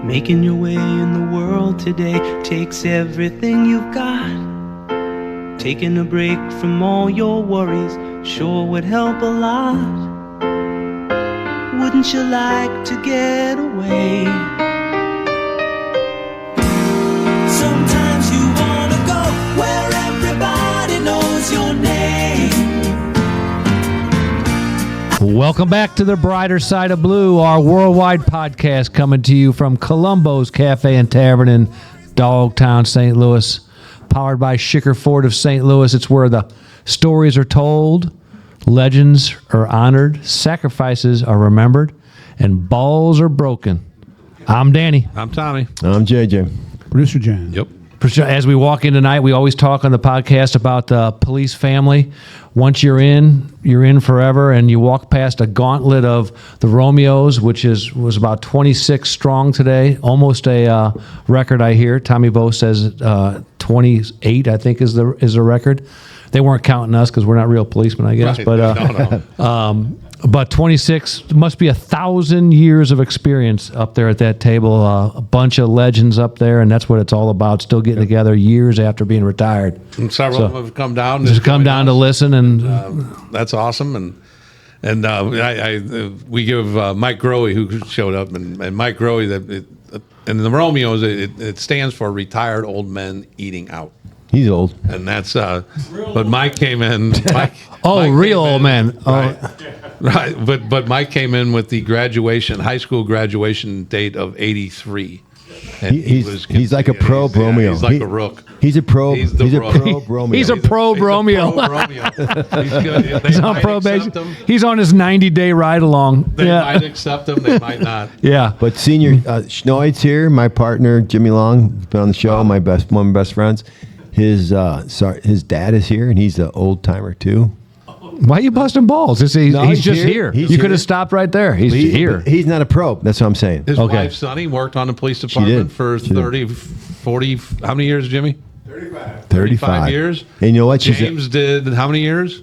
Making your way in the world today takes everything you've got. Taking a break from all your worries sure would help a lot. Wouldn't you like to get away? Sometimes you wanna go where everybody knows your name. Welcome back to the Brighter Side of Blue, our worldwide podcast coming to you from Columbo's Cafe and Tavern in Dogtown, St. Louis. Powered by Schicker Ford of St. Louis. It's where the stories are told, legends are honored, sacrifices are remembered, and balls are broken. I'm Danny. I'm Tommy. I'm JJ. Producer Jan. Yep. As we walk in tonight, we always talk on the podcast about the police family. Once you're in forever, and you walk past a gauntlet of the Romeos, which was about 26 strong today, almost a record I hear. Tommy Bo says 28, I think, is the record. They weren't counting us because we're not real policemen, I guess. Right. No. But 26 must be 1,000 years of experience up there at that table. A bunch of legends up there, and that's what it's all about. Still getting together years after being retired. And several of them have come down. Just come down to listen, and that's awesome. And we give Mike Grohe, who showed up, and Mike Grohe, and the Romeos, it stands for Retired Old Men Eating Out. He's old. And that's, but Mike came in. Mike real old man. Right. But Mike came in with the high school graduation date of 83. And he's like a pro Romeo. He's like a rook. He's a pro. He's a pro Romeo. He's a pro Romeo. He's good. He's on probation. He's on his 90-day ride along. They might accept him. They might not. Yeah. But Senior Schnoid's here. My partner Jimmy Long has been on the show. One of my best friends. His dad is here, and he's an old timer too. Why are you busting balls? He's just here. You could have stopped right there. He's here. He's not a pro. That's what I'm saying. His wife, Sonny, worked on the police department for 30, 40, how many years, Jimmy? 35 years. And you know what? James did how many years?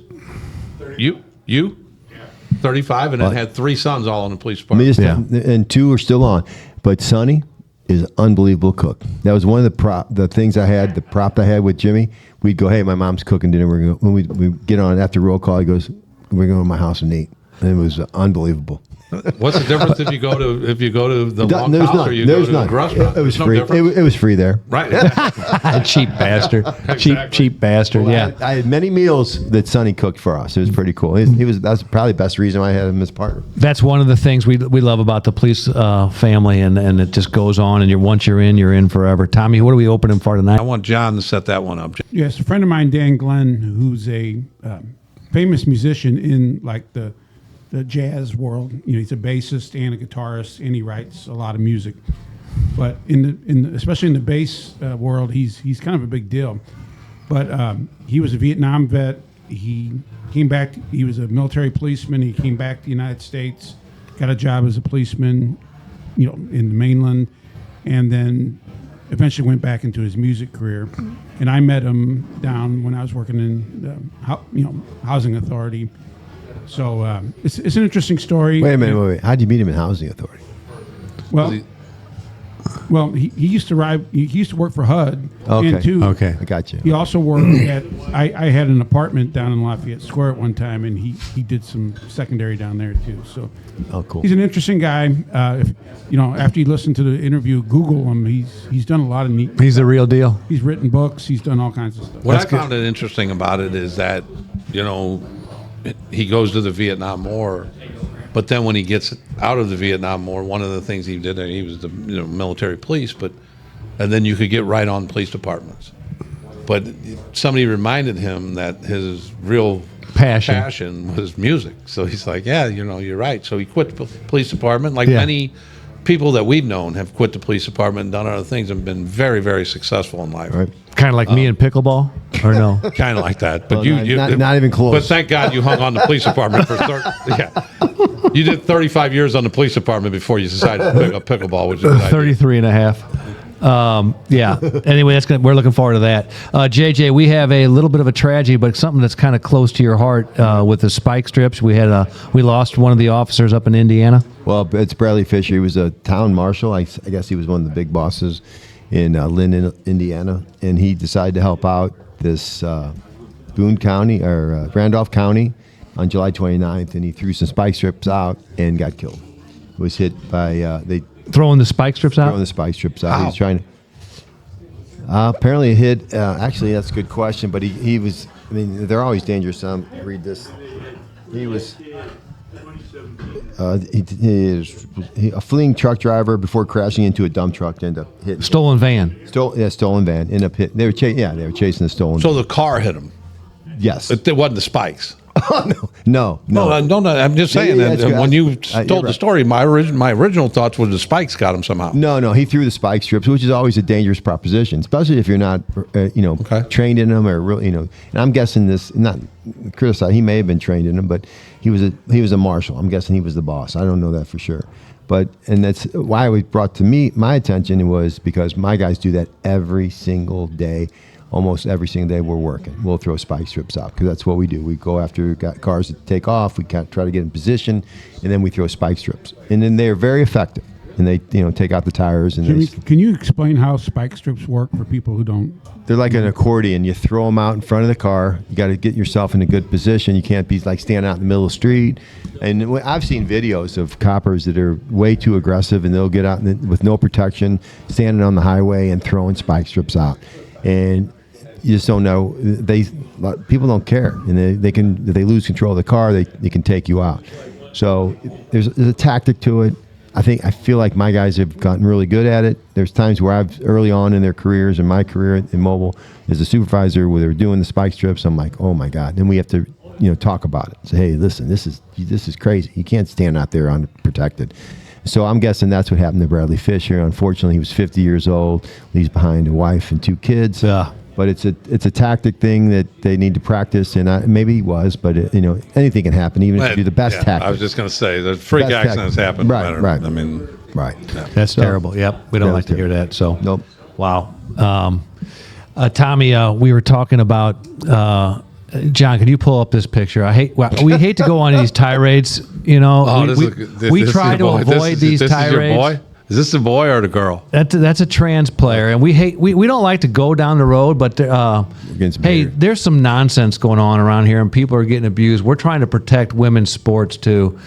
30. You? Yeah. 35, and then had 3 sons all in the police department. And 2 are still on. But Sonny is an unbelievable cook. That was one of the things I had, the prop I had with Jimmy. We'd go, hey, my mom's cooking dinner. When we get on after roll call, he goes, we're going to my house and eat. And it was unbelievable. What's the difference if you go to the long house or you go to the restaurant? It was free. It was free there. Right. Cheap bastard. Exactly. Cheap bastard. Well, yeah. I had many meals that Sonny cooked for us. It was pretty cool. That's probably the best reason why I had him as partner. That's one of the things we love about the police family, and it just goes on. And once you're in forever. Tommy, what are we opening for tonight? I want John to set that one up. Yes, a friend of mine, Dan Glenn, who's a famous musician in like the jazz world. He's a bassist and a guitarist, and he writes a lot of music. But especially in the bass world, he's kind of a big deal. But he was a Vietnam vet. He came back. He was a military policeman. He came back to the United States, got a job as a policeman, in the mainland, and then eventually went back into his music career. And I met him down when I was working in the housing authority. So it's an interesting story. Wait a minute. How did you meet him in housing authority? Well, he used to ride. He used to work for HUD. Okay, I got you. He also worked at. I had an apartment down in Lafayette Square at one time, and he did some secondary down there too. So, cool. He's an interesting guy. After you listen to the interview, Google him. He's done a lot of neat. He's the real deal. He's written books. He's done all kinds of stuff. What I found it interesting about it is that he goes to the Vietnam War, but then when he gets out of the Vietnam War, one of the things he did, he was the military police, and then you could get right on police departments. But somebody reminded him that his real passion was music. So he's like, yeah, you're right. So he quit the police department, like many people that we've known have quit the police department and done other things and been very, very successful in life. Right. Kind of like me in pickleball, or no? Kind of like that. But not even close. But thank God you hung on the police department for 30. You did 35 years on the police department before you decided to pick up pickleball, which is 33 and a half. Yeah. Anyway, we're looking forward to that. JJ, we have a little bit of a tragedy, but something that's kind of close to your heart with the spike strips. We lost one of the officers up in Indiana. Well, it's Bradley Fisher. He was a town marshal. I guess he was one of the big bosses in Linden, Indiana, and he decided to help out this Boone County or Randolph County on July 29th, and he threw some spike strips out and got killed. Was hit by Throwing the spike strips out? Throwing the spike strips out. He was trying to. Apparently, it hit. Actually, that's a good question. But he was. I mean, they're always dangerous. Read this. He was. He is a fleeing truck driver before crashing into a dump truck. Ended up hitting. Stolen van. Stolen van. Ended up hit. They were chasing the stolen. So van. the car hit him. Yes. It wasn't the spikes. No. No, I'm just saying Yeah, that when you told the right. story, my original thoughts was the spikes got him somehow. No, he threw the spike strips, which is always a dangerous proposition, especially if you're not, trained in them or really, And I'm guessing this, not criticize. He may have been trained in them, but he was a marshal. I'm guessing he was the boss. I don't know that for sure, and that's why it was brought to my attention was because my guys do that every single day. Almost every single day we're working. We'll throw spike strips out because that's what we do. We go after cars that take off. We try to get in position, and then we throw spike strips. And then they're very effective. And they take out the tires. And Jimmy, can you explain how spike strips work for people who don't? They're like an accordion. You throw them out in front of the car. You got to get yourself in a good position. You can't be like standing out in the middle of the street. And I've seen videos of coppers that are way too aggressive, and they'll get out with no protection, standing on the highway and throwing spike strips out. And you just don't know. People don't care, and they can. If they lose control of the car, they can take you out. So there's a tactic to it. I feel like my guys have gotten really good at it. There's times where early on in their careers, in my career in mobile as a supervisor, where they're doing the spike strips, I'm like, oh my God. Then we have to talk about it. Say, hey, listen, this is crazy. You can't stand out there unprotected. So I'm guessing that's what happened to Bradley Fisher. Unfortunately, he was 50 years old, leaves behind a wife and 2 kids. Yeah. But it's a tactic thing that they need to practice, and maybe he was, but anything can happen, even if you do the best tactic. I was just going to say the freak accidents happen. Right. I mean, right. Yeah. That's terrible. Yep, we don't like to hear that. So Nope. Wow. Tommy, we were talking about. John, can you pull up this picture? We hate to go on these tirades. We try to avoid these tirades. Is your boy? Is this the boy or the girl? That's a trans player, and we don't like to go down the road, but there's some nonsense going on around here, and people are getting abused. We're trying to protect women's sports too,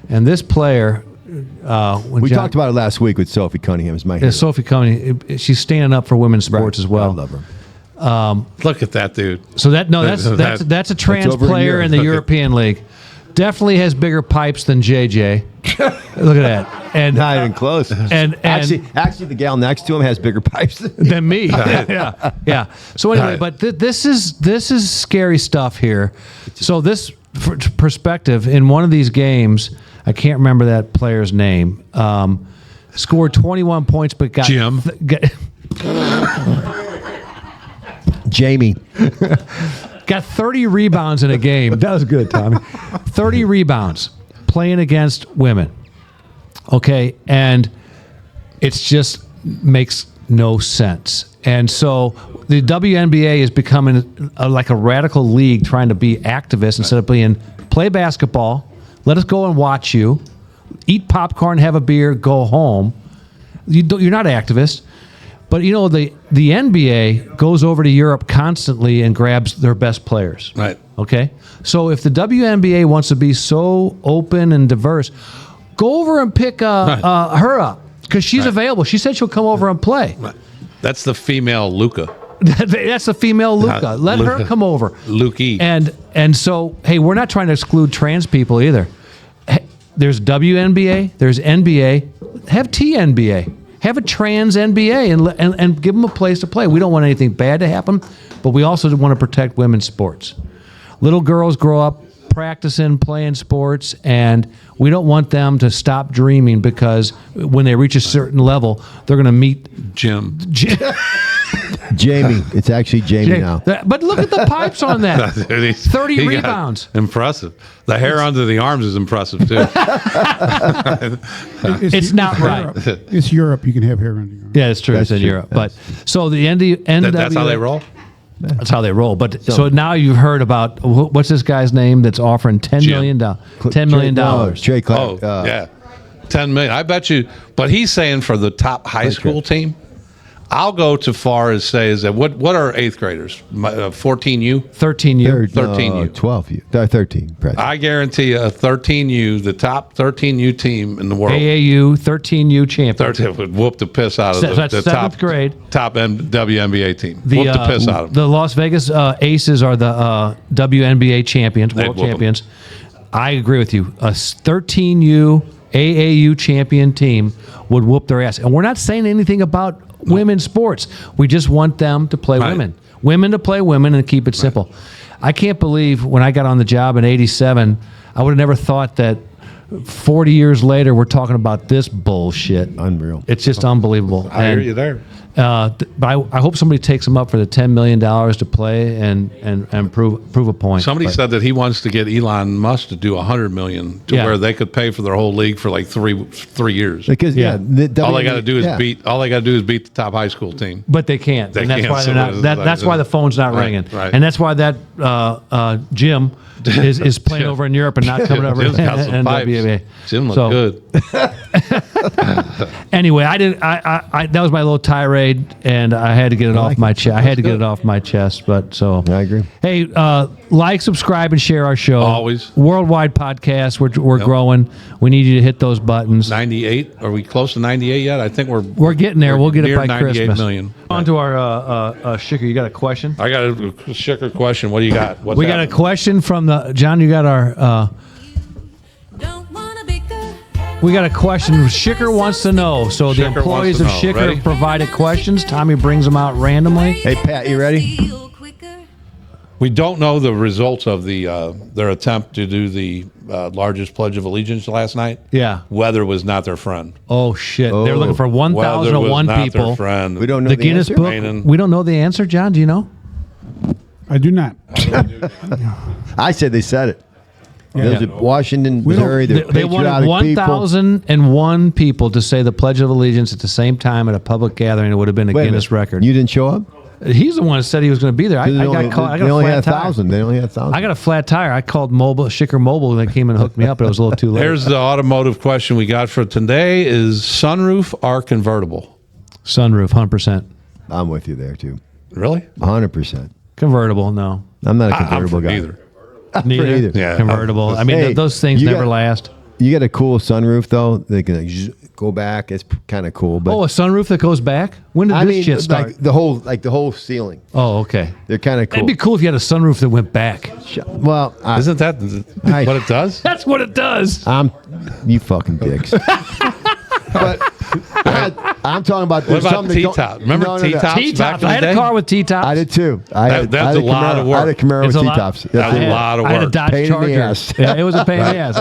and this player. We talked about it last week with Sophie Cunningham. Is my hero. Sophie Cunningham. She's standing up for women's sports as well. I love her. Look at that dude. So that's a trans player in the European League. Definitely has bigger pipes than JJ. Look at that. And not even close. And actually, the gal next to him has bigger pipes than me. Yeah. So anyway, but this is scary stuff here. So this perspective in one of these games, I can't remember that player's name. Scored 21 points, but got Jim. Jamie. Got 30 rebounds in a game. That was good, Tommy. 30 rebounds playing against women. Okay, and it's just makes no sense. And so the WNBA is becoming like a radical league trying to be activists instead of play basketball, let us go and watch you, eat popcorn, have a beer, go home. You're not activists. But the NBA goes over to Europe constantly and grabs their best players. Right. Okay. So if the WNBA wants to be so open and diverse, go over and pick her up because she's available. She said she'll come over and play. Right. That's the female Luca. That's the female Luca. Let her come over. Lukey. And so hey, we're not trying to exclude trans people either. Hey, there's WNBA. There's NBA. Have TNBA. Have a trans NBA and give them a place to play. We don't want anything bad to happen, but we also want to protect women's sports. Little girls grow up practicing, playing sports, and we don't want them to stop dreaming because when they reach a certain level, they're going to meet Jim. Jamie. It's actually Jamie now. But look at the pipes on that. Dude, 30 he got rebounds. Impressive. The hair under the arms is impressive too. It's not right. Europe. It's Europe. You can have hair under your arm. Yeah, it's true. It's in true. Europe. But so the NWA, That's how they roll. That's how they roll. But so now you've heard about what's this guy's name that's offering $10 million? $10 million. Trey Clark. Oh, yeah. 10 million. I bet you. But he's saying for the top high school team, I'll go too far as say is that what are eighth graders? 14U? 13U. 13U. 12U. 13. President. I guarantee you a 13U, the top 13U team in the world. AAU 13U champion. 13 would whoop the piss out of So that's the seventh top grade. top WNBA team. Whoop the piss out of them. The Las Vegas Aces are the WNBA champions, They'd world whoop 'em. champions. I agree with you. A 13U AAU champion team would whoop their ass. And we're not saying anything about women's sports. We just want them to play Right. women. Women to play women and keep it simple. I can't believe when I got on the job in '87, I would have never thought that 40 years later we're talking about this bullshit. Unreal. It's just unbelievable. I hear And, you there. but I hope somebody takes him up for the $10 million to play and prove a point. Somebody But- said that he wants to get Elon Musk to do $100 million to Yeah. where they could pay for their whole league for like three years. Because Yeah. All they got to do is yeah. beat. All they got to do is beat the top high school team. But they can't. They and that's can't, why so they're not. it's That, like- that's why the phone's not Right, ringing. right. And that's why that Jim is playing over in Europe and not coming over Jim's got in some pipes. WNBA. Jim looked So, good. Anyway, I didn't. I that was my little tirade, and I had to get it off like my it. chest. I had to get it off my chest. But so I agree. Hey, like, subscribe, and share our show. Always. Worldwide podcast. We're growing. We need you to hit those buttons. 98. Are we close to 98 yet? I think We're getting there. We'll get it near by 98 Christmas. million. On to our Shicker. You got a question? I got a Shicker question. What do you got? What's We got a happening? question from the John. You got our. We got a question. Shicker wants to know. So the Shicker employees wants of to know. Shicker Ready? provided questions. Tommy brings them out randomly. Hey, Pat, you ready? We don't know the results of the their attempt to do the largest Pledge of Allegiance last night. Yeah. Weather was not their friend. Oh shit! They're Oh. looking for Weather was 1,001 not people. their friend. We don't know The the Guinness answer? Book. Raining. We don't know the answer, John. Do you know? I do not. I said they said it. Those Yeah. are Washington, Missouri, they're They wanted patriotic people. 1,001 people to say the Pledge of Allegiance at the same time at a public gathering. It would have been a Wait a Guinness minute. record. You didn't show up? He's the one that said he was going to be there. I They got only- called. I they got a only flat had tire. 1,000. They only had 1,000. I got a flat tire. I called Sugar Mobile, and they came and hooked me up, but it was a little too late. Here's the automotive question we got for today: is sunroof or convertible? Sunroof, 100%. I'm with you there, too. Really? 100%. Convertible, no. I'm not a I'm convertible for guy. neither. Neither. either. Yeah. Convertible. I mean, Hey, those things you never got- last. You got a cool sunroof, though. They can like, go back. It's kind of cool. But Oh, a sunroof that goes back? When did I this mean, shit start? like the whole ceiling. Oh, okay. They're kind of cool. It'd be cool if you had a sunroof that went back. Well, Isn't that Hey. what it does? That's what it does. you fucking dicks. But I'm talking about What about something that don't- T-top? Remember No, no, no. T-tops? back T-tops. in I the had a day? car with T-tops. I did too. That's I had a lot Camaro. of work. I had a Camaro It's with a lot- T-tops. That's I a had- lot of I had a work. Dodge Pain in the Charger. ass. Yeah, it was a pain in the ass.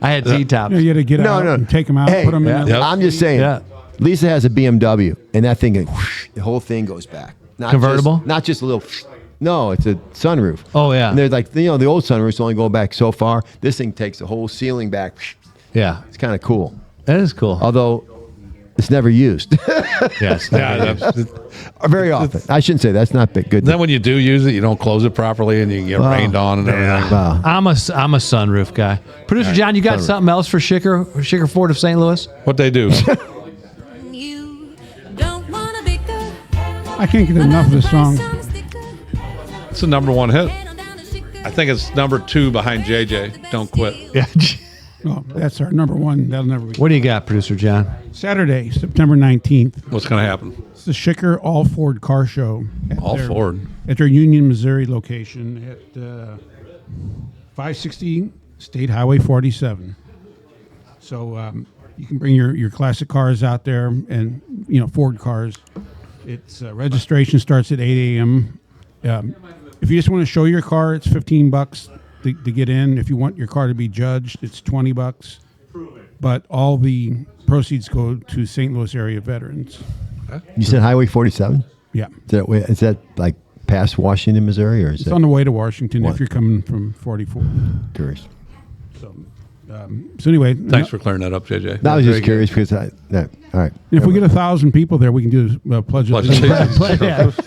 I had T-tops. You had to get out and take them out, Hey, put them in. Yep. I'm just saying. Yeah. Lisa has a BMW, and that thing, whoosh, the whole thing goes back. Not Convertible? Just, not just a little. Whoosh. No, it's a sunroof. Oh, yeah. And they're like, the old sunroofs only go back so far. This thing takes the whole ceiling back. Whoosh. Yeah, It's kind of cool. that is cool. Although it's never used Yes. Yeah, very often. I shouldn't say that's not good. then when you do use it, you don't close it properly, and you get rained on and everything. Wow. I'm a sunroof guy. Producer John, you got something else for Shicker Ford of St. Louis? What they do? I can't get enough of this song. It's the number one hit. I think it's number 2 behind JJ. Don't quit. Yeah. Oh, that's our number one. That'll never be. What do you got, Producer John? Saturday, September 19th. What's going to happen? It's the Shicker All Ford Car Show. All Ford. At their Union, Missouri location at 560 State Highway 47. So you can bring your classic cars out there and, Ford cars. It's registration starts at 8 a.m. If you just want to show your car, it's $15 to get in. If you want your car to be judged, it's $20. But all the proceeds go to St. Louis area veterans. You said Highway 47? Yeah. Is that like past Washington, Missouri, or is It's that on the way to Washington What? if you're coming from 44. curious? So anyway, Thanks for clearing that up, JJ. No, I was just Very curious because all right. if we get 1,000 people there, we can do a pledge of Pledge of allegiance. Allegiance.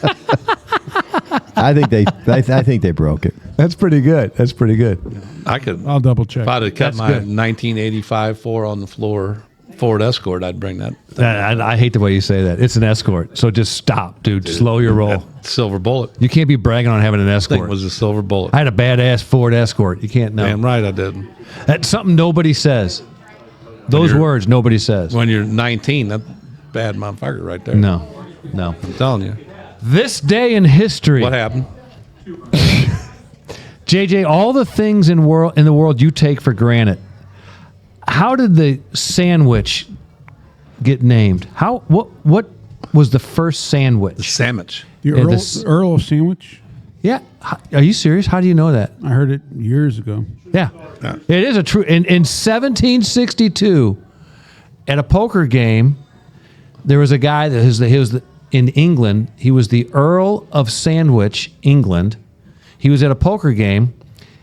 I think they broke it. That's pretty good. That's pretty good. I could. I'll double check. If I'd have kept That's my good. 1985 4 on the floor Ford Escort, I'd bring that I hate the way you say that. It's an Escort, so just stop, dude. Slow your roll. that silver bullet. You can't be bragging on having an Thing Escort. was a silver bullet. I had a badass Ford Escort. You can't know. Damn right I did. That's something nobody says. Those you're- words nobody says. When you're 19, that's bad motherfucker right there. No. I'm telling you. This day in history. What happened? JJ, all the things in the world you take for granted. How did the sandwich get named? What was the first sandwich? Sandwich. The Yeah, Earl of Sandwich. Yeah. Are you serious? How do you know that? I heard it years ago. Yeah. It is a true. In 1762, at a poker game, there was a guy that was in England. He was the Earl of Sandwich, England. He was at a poker game.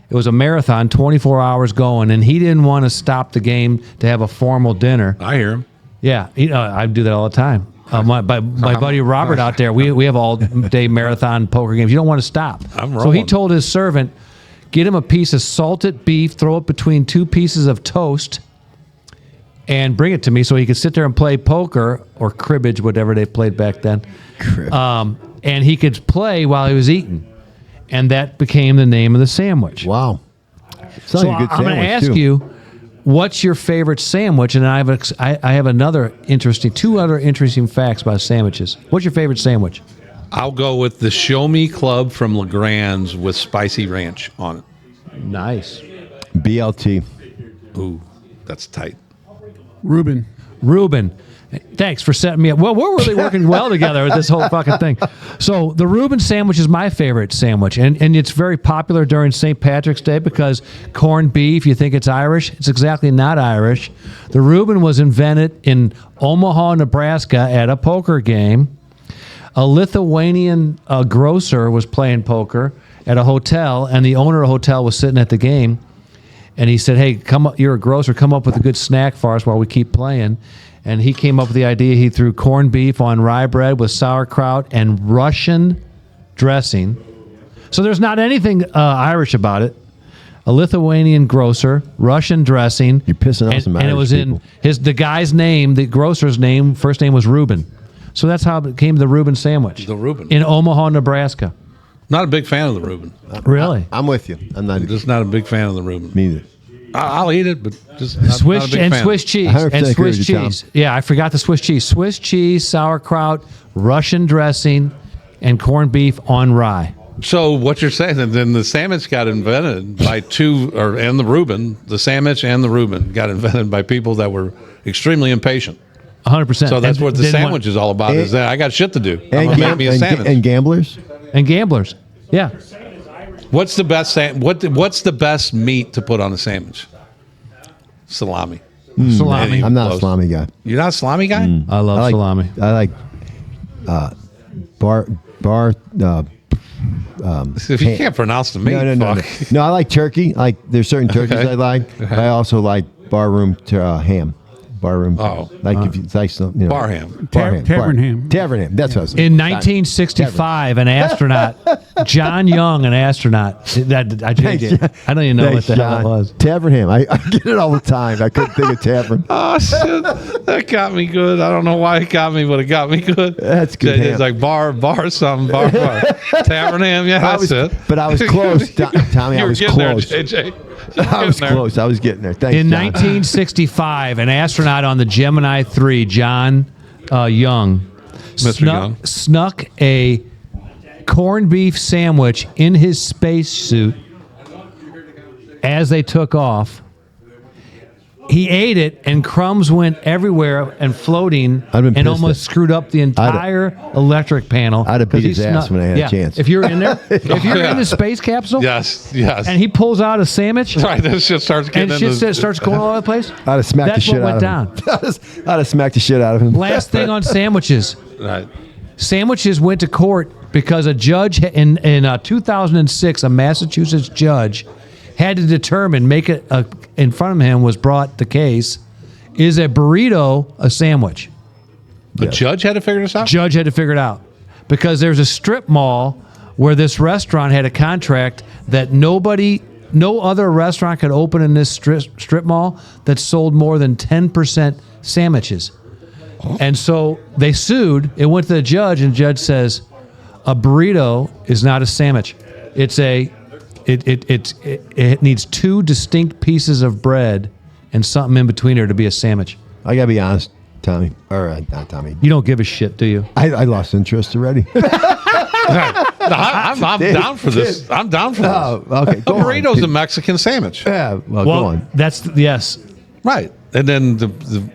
It was a marathon, 24 hours going, and he didn't want to stop the game to have a formal dinner. I hear him. Yeah, I do that all the time. My buddy Robert out there, we have all day marathon poker games. You don't want to stop. I'm So he rolling. told his servant, get him a piece of salted beef, throw it between two pieces of toast, and bring it to me so he could sit there and play poker or cribbage, whatever they played back then. And he could play while he was eating. And that became the name of the sandwich. Wow. Sounds So like a good I'm going to sandwich, ask too. you, what's your favorite sandwich? And I have two other interesting facts about sandwiches. What's your favorite sandwich? I'll go with the Show Me Club from LeGrand's with spicy ranch on it. Nice. BLT. Ooh, that's tight. Reuben. Thanks for setting me up. Well, we're really working well together with this whole fucking thing. So the Reuben sandwich is my favorite sandwich, and it's very popular during St. Patrick's Day because corned beef, you think it's Irish. It's exactly not Irish. The Reuben was invented in Omaha, Nebraska at a poker game. A Lithuanian grocer was playing poker at a hotel, and the owner of the hotel was sitting at the game. And he said, hey, come up, you're a grocer, come up with a good snack for us while we keep playing. And he came up with the idea. He threw corned beef on rye bread with sauerkraut and Russian dressing. So there's not anything Irish about it. A Lithuanian grocer, Russian dressing. You're pissing off some and it Irish was people. in the guy's name, the grocer's name, first name was Reuben. So that's how it became the Reuben sandwich. The Reuben. In Omaha, Nebraska. Not a big fan of the Reuben. Really? I'm with you. I'm not Just not a big fan of the Reuben. me either. I'll eat it, but just not a Swiss big fan. Swiss cheese 100% and agree Swiss with you, Tom. cheese. Yeah, I forgot the Swiss cheese. Swiss cheese, sauerkraut, Russian dressing, and corned beef on rye. So what you're saying, and then the sandwich got invented by and the Reuben, the sandwich and the Reuben got invented by people that were extremely impatient. 100%. So that's what the Didn't sandwich is all about. Is that I got shit to do. I'm And, gonna make me a sandwich. and gamblers. and gamblers. Yeah. What's the best what's the best meat to put on a sandwich? Salami. Salami. I'm not a Close. salami guy. You're not a salami guy? I love I like, salami. I like bar. If you can't pronounce the meat, No. fuck. No, I like turkey. There's certain turkeys Okay. I like. But I also like barroom ham. Barroom. Oh. Like if you like some, Bar ham. Tavern ham. Tavern ham. That's what I was saying. In 1965, an astronaut, John Young, an astronaut. I don't even know what the hell it was. Tavern ham. I get it all the time. I couldn't think of tavern. Oh shit, that got me good. I don't know why it got me, but it got me good. That's good ham. It's like bar, something, bar. Tavern ham, yeah, that's it. But I was close, Tommy. You I were was getting close. there, JJ. I was close. I was getting there. Thanks, In John. 1965, an astronaut on the Gemini 3, John Young, Mr. Young. snuck a corned beef sandwich in his spacesuit as they took off. He ate it, and crumbs went everywhere and floating, I'd been and pissed almost screwed up the entire electric panel. I'd have beat 'cause he his ass when I had a chance. If you're in there, if you're Yeah. in the space capsule, Yes. and he pulls out a sandwich, Right, this shit starts and getting shit starts going all over the place. I'd have smacked That's the shit what out went of him. down. I'd have smacked the shit out of him. Last thing on sandwiches. Right. Sandwiches went to court because a judge in 2006, a Massachusetts judge, had to determine, in front of him was brought the case, is a burrito a sandwich? The judge had to figure this out? Judge had to figure it out because there's a strip mall where this restaurant had a contract that no other restaurant could open in this strip mall that sold more than 10% sandwiches. And so they sued. It went to the judge, and the judge says, a burrito is not a sandwich. It needs two distinct pieces of bread and something in between there to be a sandwich. I gotta be honest, Tommy, or not Tommy. You don't give a shit, do you? I lost interest already. I'm down for this. I'm down for this. Oh, okay. A burrito's a Mexican sandwich. Yeah, well, go on. Yes. Right. And then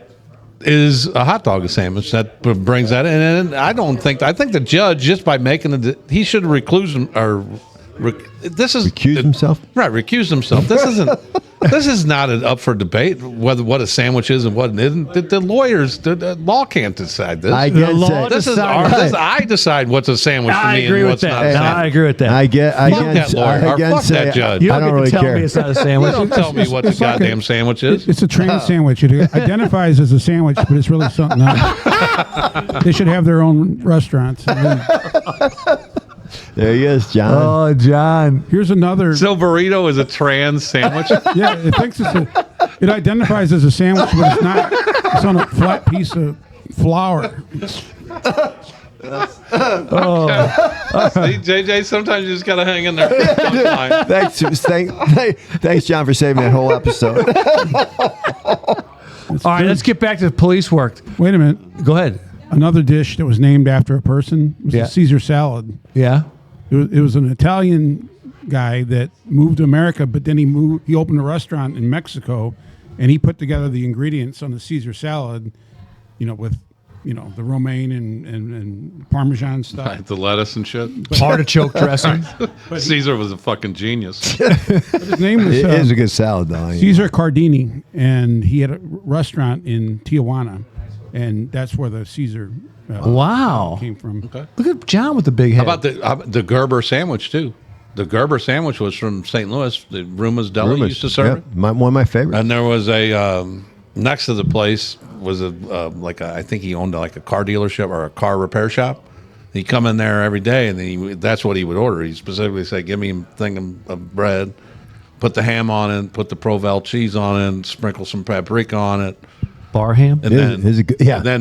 is a hot dog a sandwich? That brings that in. And I think the judge, just by making he should recuse himself? Right, recuse himself. This is not up for debate what a sandwich is and what it isn't. The lawyers, the law can't decide this. I decide what's a sandwich for me and what's not a sandwich. I agree with that. Fuck that judge. You don't I don't really tell care. me it's not a sandwich. Don't tell me what the goddamn sandwich is. It's a train sandwich. It identifies as a sandwich, but it's really something else. They should have their own restaurants. There he is, John. Oh, John. Here's another. So burrito is a trans sandwich? Yeah, it thinks it identifies as a sandwich, but it's not. It's on a flat piece of flour. See, JJ, sometimes you just got to hang in there. Thanks, John, for saving that whole episode. All right, let's get back to the police work. Wait a minute. Go ahead. Another dish that was named after a person was a Caesar salad. Yeah. It was an Italian guy that moved to America, but then he opened a restaurant in Mexico, and he put together the ingredients on the Caesar salad, with the romaine and Parmesan stuff. Right, the lettuce and shit. Artichoke dressing. Caesar was a fucking genius. His name was It is a good salad, though. Cesar Cardini, and he had a restaurant in Tijuana, and that's where the Caesar wow came from. Okay. Look at John with the big head. How about the Gerber sandwich, too? The Gerber sandwich was from St. Louis. The Ruma's Deli used to serve it. One of my favorites. And there was a next to the place was I think he owned a car dealership or a car repair shop. He'd come in there every day, and that's what he would order. He specifically said, "Give me a thing of bread, put the ham on it, put the Provel cheese on it, sprinkle some paprika on it." Bar ham? And then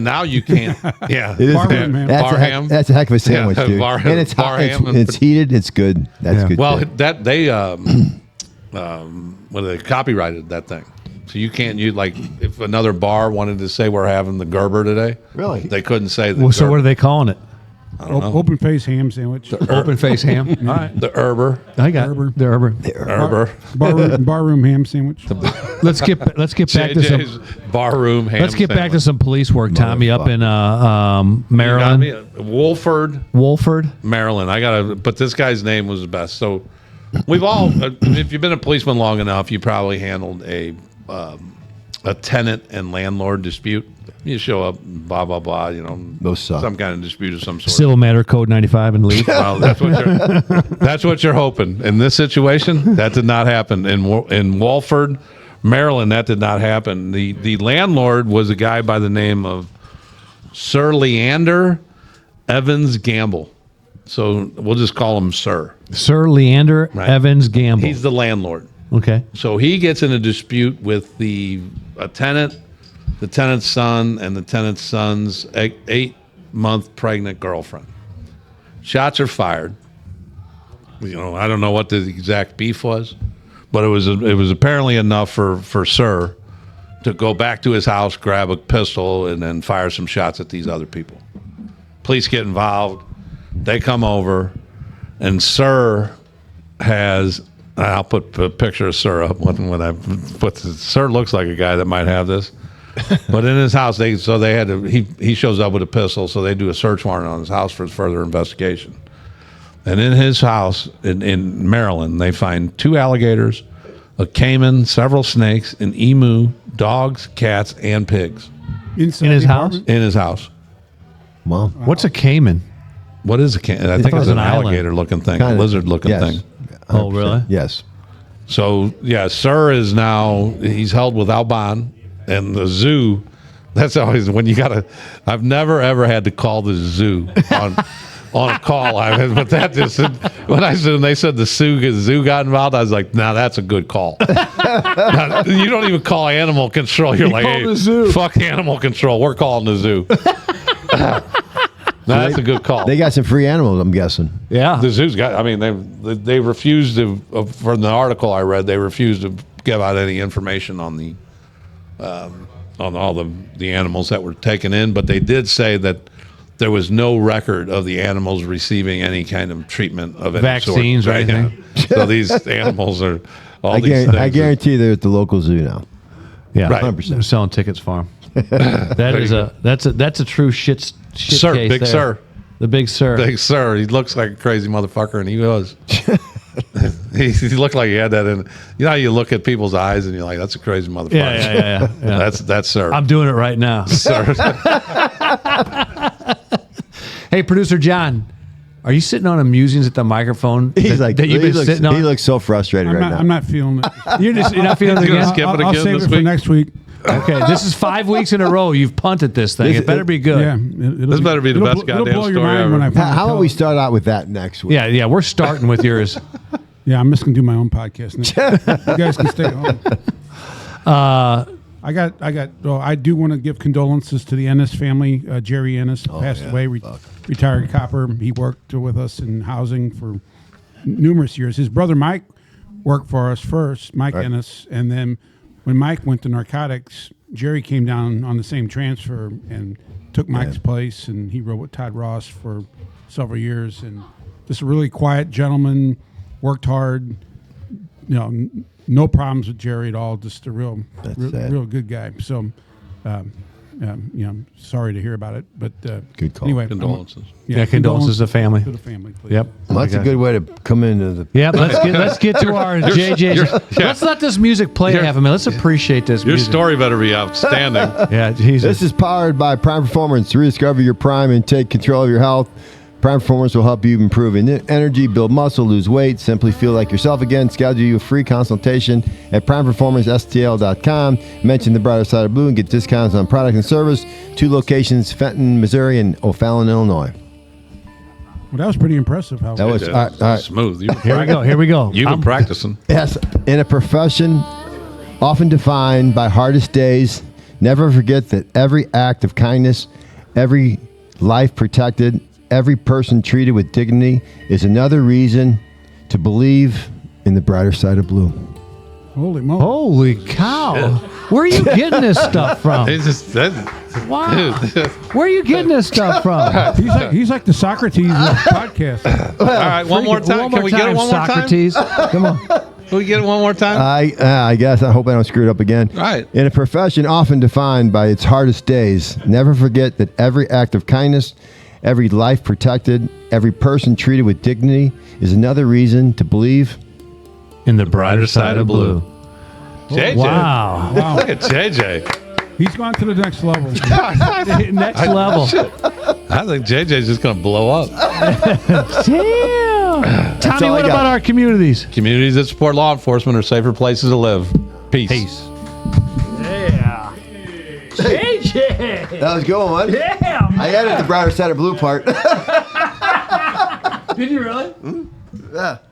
now you can't. Yeah, it is Bar good. ham. That's a heck of a sandwich, dude. Bar and it's hot. ham It's heated. It's good. That's good. Well, shit. that they they copyrighted that thing, so you can't if another bar wanted to say we're having the Gerber today, Really? they couldn't say the. Well, so Gerber. what are they calling it? Open face ham sandwich. Open face ham? All right. The Erber. I got Gerber. it. The Erber. Erber. Barroom ham sandwich. Let's get back to JJ's some. barroom ham. Let's get back to some police work, Tommy, up in Maryland. Wolford, Maryland. But this guy's name was the best. So we've all, if you've been a policeman long enough, you probably handled a tenant and landlord dispute. You show up, blah blah blah. Those suck. Some kind of dispute of some sort. Civil matter code 95 and leave. Well, that's what you're hoping. In this situation, that did not happen. In Wolford, Maryland, that did not happen. The landlord was a guy by the name of Sir Leander Evans Gamble. So we'll just call him Sir. Sir Leander Evans Gamble. He's the landlord. Okay. So he gets in a dispute with a tenant, the tenant's son, and the tenant's son's 8-month pregnant girlfriend. Shots are fired. I don't know what the exact beef was, but it was apparently enough for Sir to go back to his house, grab a pistol, and then fire some shots at these other people. Police get involved. They come over, and Sir has. I'll put a picture of Sir up when I put this. Sir looks like a guy that might have this. But in his house, he shows up with a pistol, so they do a search warrant on his house for further investigation. And in his house in Maryland, they find 2 alligators, a caiman, several snakes, an emu, dogs, cats, and pigs. Inside In his the house? apartment? In his house. Wow. What's a caiman? what is a can? I think thought it it's was an an island. alligator-looking thing, a Kinda- lizard-looking yes. thing. 100%. Oh, really? Yes. So yeah, Sir is now he's held without bond, and the zoo. That's always when you gotta. I've never ever had to call the zoo on a call. But that just when they said the zoo got involved, I was like, nah, that's a good call. Now, you don't even call animal control. You're like, call hey, the zoo. fuck animal control. We're calling the zoo. No, that's a good call. They got some free animals, I'm guessing. Yeah. The zoo's got. I mean, they refused to. From the article I read, they refused to give out any information on the on all the animals that were taken in. But they did say that there was no record of the animals receiving any kind of treatment of any Vaccines sort. or anything. Yeah. So these animals are all I, these guarantee, things. I guarantee they're at the local zoo now. Yeah. Right. 100%. They're selling tickets for him. That's a true shit Sir, case big there. sir. The big sir. Big Sir, he looks like a crazy motherfucker, and he was. he looked like he had that in. You know how you look at people's eyes and you're like, "That's a crazy motherfucker." Yeah. That's Sir. I'm doing it right now. Sir. Hey, producer John, are you sitting on a musings at the microphone? He's like, that you've he been looks, sitting on. he looks so frustrated I'm right not, now. I'm not feeling it. You're not feeling it He's gonna again. skip it I'll again save this it for week? next week. Okay, this is 5 weeks in a row. You've punted this thing. This- It better be good. Yeah, This better be the it'll best bl- it'll goddamn blow your story mind ever. when I How finally about tell we it. start out with that next week? Yeah. We're starting with yours. Yeah, I'm just gonna do my own podcast now. You guys can stay home. I do want to give condolences to the Ennis family. Jerry Ennis passed away, retired copper. He worked with us in housing for numerous years. His brother Mike worked for us first, Mike Ennis, and then when Mike went to narcotics, Jerry came down on the same transfer and took Mike's place, and he wrote with Todd Ross for several years. And just a really quiet gentleman, worked hard. You know, no problems with Jerry at all. Just a real good guy. So, sorry to hear about it, but Good call. Anyway, Condolences. Yeah, condolences to the family. to the family. Please. Yep. Well, that's a good way to come into the. Yep. Let's get to our JJ. Let's let this music play half a minute. Let's appreciate this Your music. story better be outstanding. Yeah, Jesus. This is powered by Prime Performance. Rediscover your prime and take control of your health. Prime Performance will help you improve energy, build muscle, lose weight, simply feel like yourself again. Schedule you a free consultation at primeperformancestl.com. Mention the brighter side of blue and get discounts on product and service. 2 locations, Fenton, Missouri, and O'Fallon, Illinois. Well, that was pretty impressive. How That was Dude, all right. smooth. Here we go. You've been practicing. Yes, in a profession often defined by hardest days, never forget that every act of kindness, every life protected, every person treated with dignity is another reason to believe in the brighter side of blue. holy moly! Holy cow. Where are you getting this stuff from? It's just that. Wow. Where are you getting this stuff from? He's like the Socrates of podcast. All right, one more time. Can we get it one more time? Socrates. Come on. Can we get it one more time? I guess. I hope I don't screw it up again. Right. In a profession often defined by its hardest days, never forget that every act of kindness, every life protected, every person treated with dignity is another reason to believe. In the brighter side of blue. JJ. Wow. Wow, Look at JJ. he's gone to the next level. Next level. I think JJ's just going to blow up. Damn. Tommy, all I what got. about our communities? Communities that support law enforcement are safer places to live. Peace. Yeah. JJ. That was going, what? Yeah. I added the brighter side of blue part. Did you really?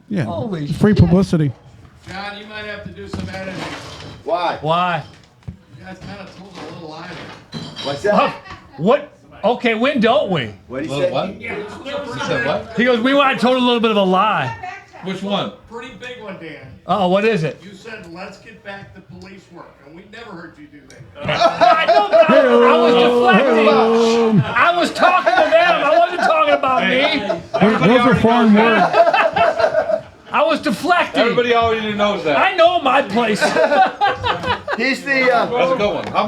Yeah, Holy free publicity. John, you might have to do some editing. Why? Why? You guys kind of told a little lie there. What's that? What? Okay, when don't we? What did he say? What? You said what? He goes, we want to told a little bit of a lie. Which one? Pretty big one, Dan. Oh, what is it? You said, let's get back to police work, and we never heard you do that. I was deflecting. I was talking to them. I wasn't talking about me. Those are foreign words. I was deflecting. Everybody already knows that. I know my place. He's the. That's a good one. How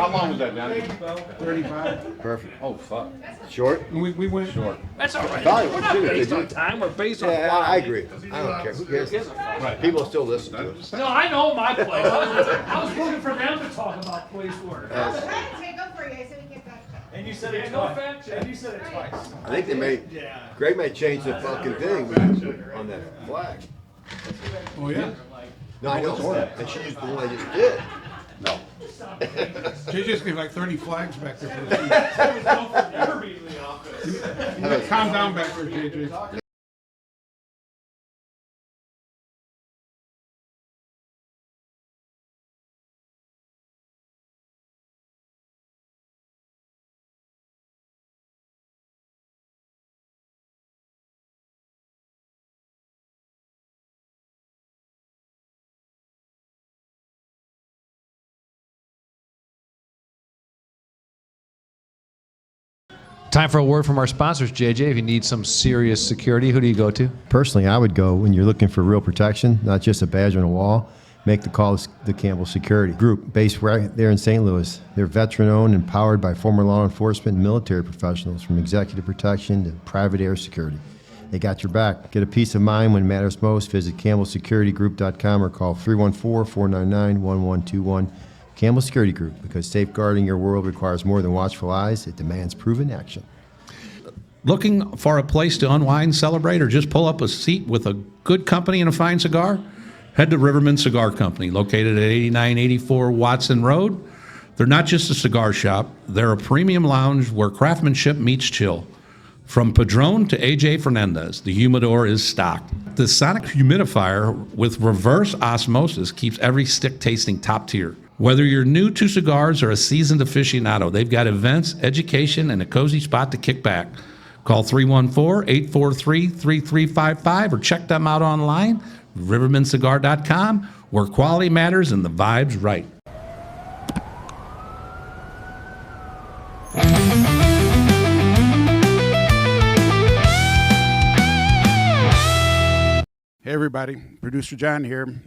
long was that, Johnny? 35. Perfect. Oh, fuck. Short? We went short. That's all right. Fine, We're not shoot, based they on do. time. We're based on Yeah, I quality. agree. I don't care. Who cares? People still listen to us. No, I know my place. I was looking for them to talk about police work. I was trying to take up for you. I said we can't touch that. And you said it twice. You said it twice. I think they may. Greg may change the fucking thing on that flag. Oh yeah. No, I know. And she used the one I just did. No. They just gave like 30 flags back there for the team. Calm down back there, JJ. Time for a word from our sponsors, JJ. If you need some serious security, who do you go to? Personally, I would go when you're looking for real protection, not just a badge on a wall. Make the call to the Campbell Security Group, based right there in St. Louis. They're veteran-owned and powered by former law enforcement and military professionals, from executive protection to private air security. They got your back. Get a peace of mind when it matters most. Visit campbellsecuritygroup.com or call 314-499-1121. Campbell Security Group, because safeguarding your world requires more than watchful eyes. It demands proven action. Looking for a place to unwind, celebrate, or just pull up a seat with a good company and a fine cigar? Head to Riverman Cigar Company, located at 8984 Watson Road. They're not just a cigar shop. They're a premium lounge where craftsmanship meets chill. From Padron to AJ Fernandez, the humidor is stocked. The sonic humidifier with reverse osmosis keeps every stick tasting top tier. Whether you're new to cigars or a seasoned aficionado, they've got events, education, and a cozy spot to kick back. Call 314-843-3355 or check them out online, rivermancigar.com, where quality matters and the vibe's right. Hey everybody, producer John here.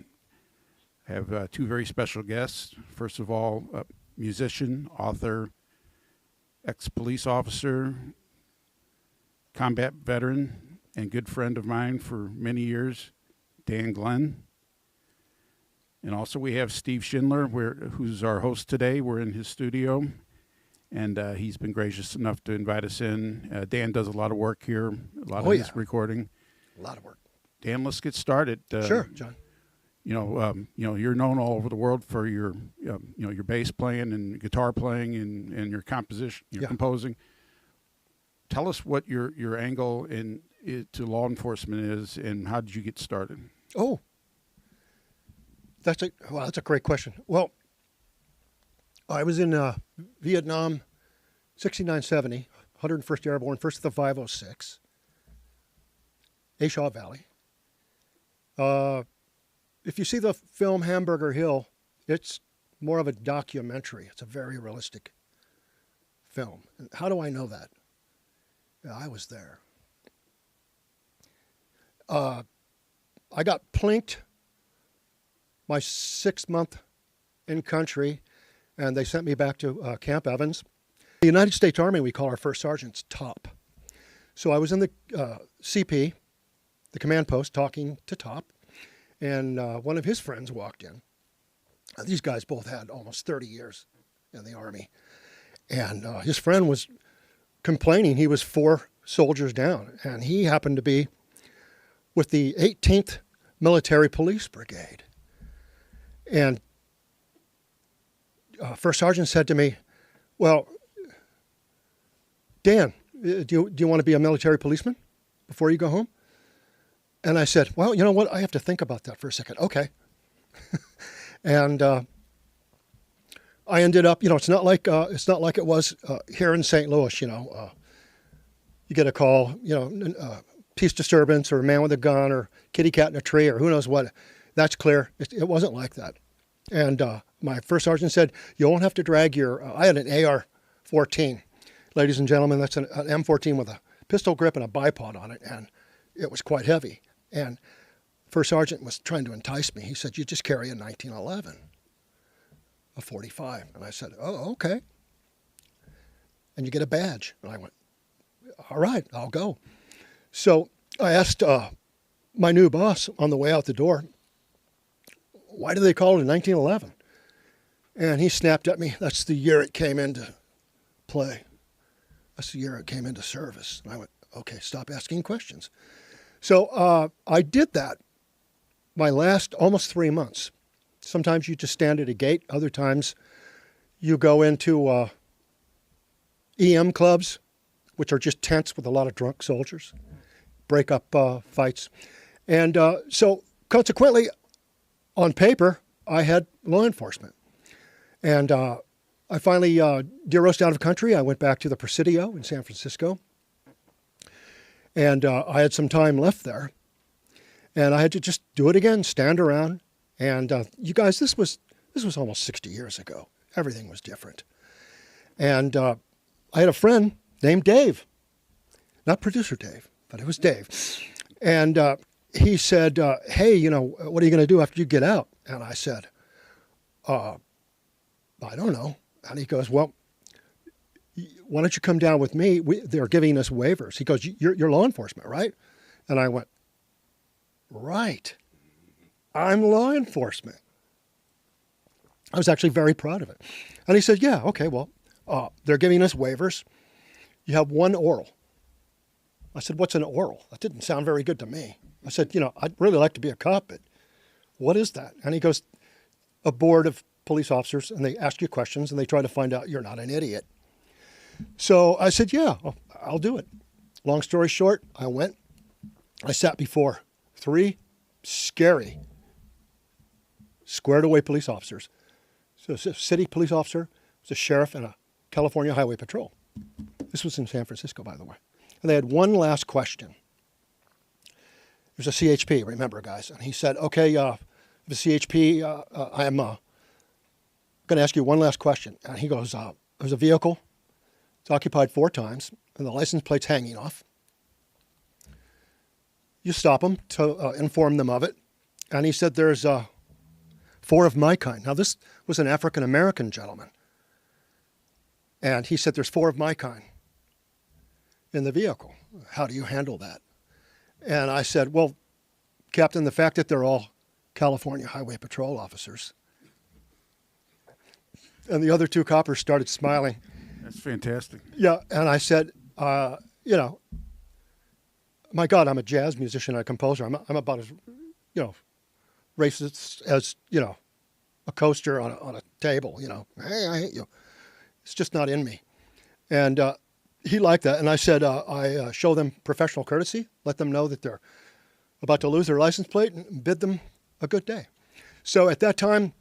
I have two very special guests. First of all, a musician, author, ex-police officer, combat veteran, and good friend of mine for many years, Dan Glenn. And also we have Steve Schindler, who's our host today. We're in his studio, and he's been gracious enough to invite us in. Dan does a lot of work here, a lot of his recording. A lot of work. Dan, let's get started. Sure, John. You're known all over the world for your bass playing and guitar playing and your composition, composing. Tell us what your angle to law enforcement is, and how did you get started? Oh, that's a great question. Well, I was in Vietnam, 69-70, 101st Airborne, 1st of the 506, A Shaw Valley. If you see the film Hamburger Hill, it's more of a documentary. It's a very realistic film. And how do I know that? I was there. I got plinked my 6th month in country, and they sent me back to Camp Evans. The United States Army, we call our first sergeants top. So I was in the CP, the command post, talking to Top, and one of his friends walked in. These guys both had almost 30 years in the Army, and his friend was complaining he was 4 soldiers down, and he happened to be with the 18th Military Police Brigade. And First Sergeant said to me, well, Dan, do you want to be a military policeman before you go home? And I said, well, you know what? I have to think about that for a second. Okay. And I ended up, it's not like it was here in St. Louis. You get a call, peace disturbance or a man with a gun or kitty cat in a tree or who knows what. That's clear. It wasn't like that. And my first sergeant said, you won't have to drag your. I had an AR-14, ladies and gentlemen. That's an M14 with a pistol grip and a bipod on it, and it was quite heavy. And first sergeant was trying to entice me. He said, you just carry a 1911, a 45. And I said, oh, okay. And you get a badge. And I went, all right, I'll go. So I asked my new boss on the way out the door, why do they call it a 1911? And he snapped at me, that's the year it came into play. That's the year I came into service. And I went, okay, stop asking questions. So I did that my last almost 3 months. Sometimes you just stand at a gate. Other times you go into EM clubs, which are just tents with a lot of drunk soldiers, break up fights. And so consequently, on paper, I had law enforcement. And I finally de-roasted out of country. I went back to the Presidio in San Francisco. And I had some time left there. And I had to just do it again, stand around. And you guys, this was almost 60 years ago. Everything was different. And I had a friend named Dave. Not producer Dave, but it was Dave. And he said, hey, you know, what are you going to do after you get out? And I said, I don't know. And he goes, well, why don't you come down with me? They're giving us waivers. He goes, you're law enforcement, right? And I went, right. I'm law enforcement. I was actually very proud of it. And he said, yeah, okay, well, they're giving us waivers. You have one oral. I said, what's an oral? That didn't sound very good to me. I said, you know, I'd really like to be a cop, but what is that? And he goes, a board of police officers, and they ask you questions, and they try to find out you're not an idiot. So I said, yeah, I'll do it. Long story short, I went. I sat before 3 scary, squared away police officers. So it was a city police officer, it was a sheriff, and a California Highway Patrol. This was in San Francisco, by the way. And they had one last question. It was a CHP, remember, guys. And he said, okay, the CHP, I'm going to ask you one last question. And he goes, there's a vehicle. It's occupied 4 times, and the license plate's hanging off. You stop them to inform them of it. And he said, there's 4 of my kind. Now, this was an African-American gentleman. And he said, there's 4 of my kind in the vehicle. How do you handle that? And I said, well, Captain, the fact that they're all California Highway Patrol officers. And the other 2 coppers started smiling. That's fantastic. Yeah, and I said, you know, my God, I'm a jazz musician and a composer. I'm about as, you know, racist as, you know, a coaster on a table, you know. Hey, I hate you. It's just not in me. And he liked that. And I said, I show them professional courtesy, let them know that they're about to lose their license plate, and bid them a good day. So at that time,